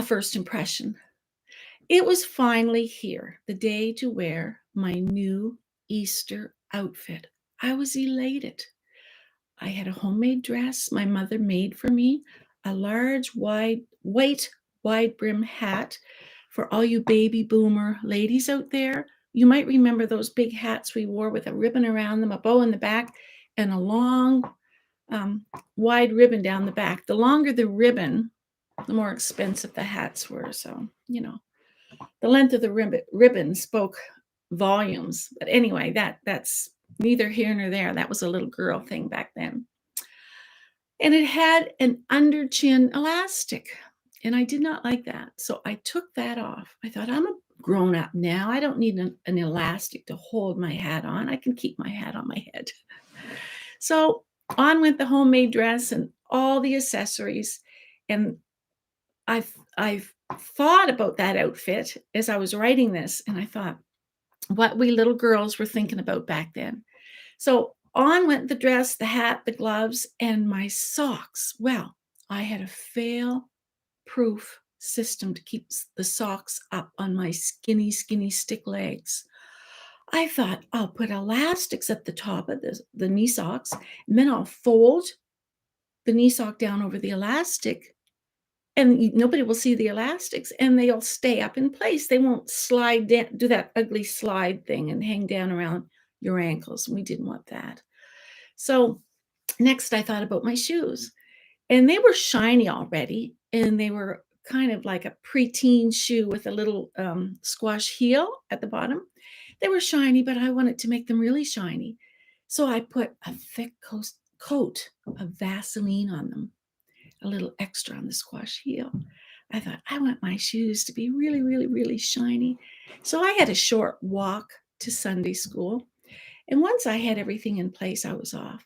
first impression. It was finally here, the day to wear my new Easter outfit. I was elated. I had a homemade dress my mother made for me, a large, white, wide brim hat. For all you baby boomer ladies out there, you might remember those big hats we wore with a ribbon around them, a bow in the back, and a long, wide ribbon down the back. The longer the ribbon, the more expensive the hats were. So, the length of the ribbon spoke volumes. But anyway, that's neither here nor there. That was a little girl thing back then. And it had an under chin elastic, and I did not like that. So I took that off. I thought, I'm a grown up now. I don't need an elastic to hold my hat on. I can keep my hat on my head. So on went the homemade dress and all the accessories. And I've thought about that outfit as I was writing this, and I thought what we little girls were thinking about back then. So on went the dress, the hat, the gloves, and my socks. Well, I had a fail-proof system to keep the socks up on my skinny, skinny stick legs. I thought I'll put elastics at the top of the knee socks, and then I'll fold the knee sock down over the elastic, and nobody will see the elastics, and they'll stay up in place. They won't slide down, do that ugly slide thing and hang down around your ankles. We didn't want that. So next I thought about my shoes, and they were shiny already, and they were kind of like a preteen shoe with a little squash heel at the bottom. They were shiny, but I wanted to make them really shiny. So I put a thick coat of Vaseline on them, a little extra on the squash heel. I thought, I want my shoes to be really, really, really shiny. So I had a short walk to Sunday school. And once I had everything in place, I was off.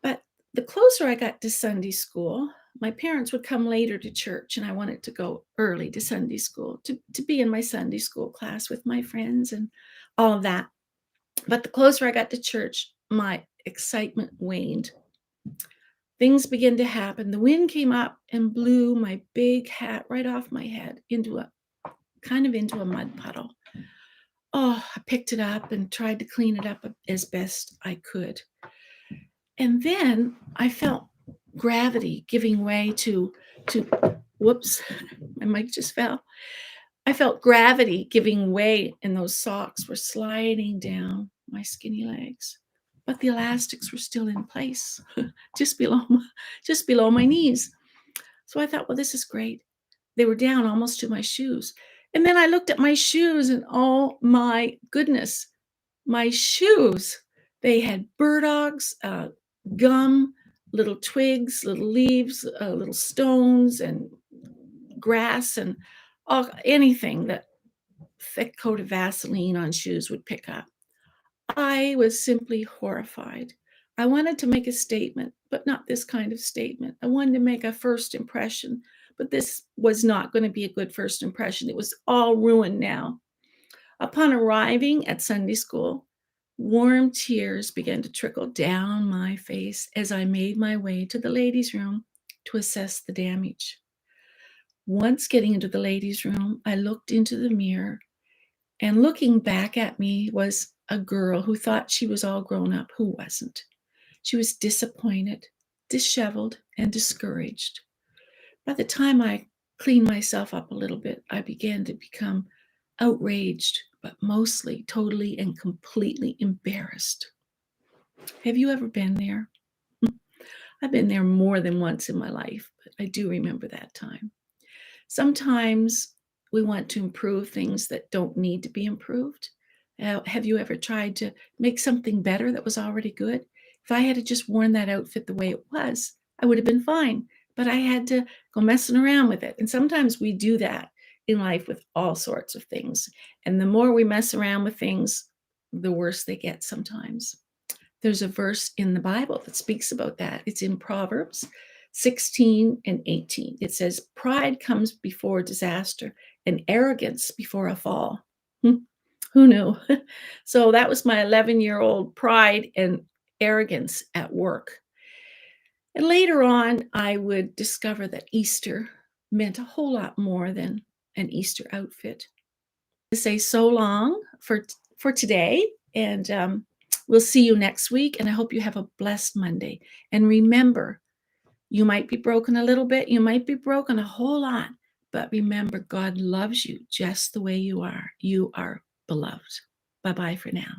But the closer I got to Sunday school, my parents would come later to church, and I wanted to go early to Sunday school to be in my Sunday school class with my friends and all of that. But the closer I got to church, my excitement waned. Things began to happen. The wind came up and blew my big hat right off my head into a mud puddle. Oh, I picked it up and tried to clean it up as best I could. And then I felt gravity giving way to whoops, my mic just fell. I felt gravity giving way, and those socks were sliding down my skinny legs. But the elastics were still in place, just below my knees. So I thought, well, this is great. They were down almost to my shoes. And then I looked at my shoes, and oh my goodness, my shoes, they had burdocks, gum, little twigs, little leaves, little stones, and grass, and anything that thick coat of Vaseline on shoes would pick up. I was simply horrified. I wanted to make a statement, but not this kind of statement. I wanted to make a first impression, but this was not going to be a good first impression. It was all ruined now. Upon arriving at Sunday school, warm tears began to trickle down my face as I made my way to the ladies' room to assess the damage. Once getting into the ladies' room, I looked into the mirror, and looking back at me was a girl who thought she was all grown up, who wasn't. She was disappointed, disheveled, and discouraged. By the time I cleaned myself up a little bit, I began to become outraged, but mostly totally and completely embarrassed. Have you ever been there? I've been there more than once in my life, but I do remember that time. Sometimes we want to improve things that don't need to be improved. Have you ever tried to make something better that was already good? If I had just worn that outfit the way it was, I would have been fine, but I had to go messing around with it. And sometimes we do that in life with all sorts of things. And the more we mess around with things, the worse they get sometimes. There's a verse in the Bible that speaks about that. It's in Proverbs 16 and 18. It says, pride comes before disaster and arrogance before a fall. Who knew? So that was my 11-year-old pride and arrogance at work. And later on, I would discover that Easter meant a whole lot more than an Easter outfit. To say so long for today, and we'll see you next week. And I hope you have a blessed Monday. And remember, you might be broken a little bit, you might be broken a whole lot, but remember, God loves you just the way you are. You are beloved. Bye bye for now.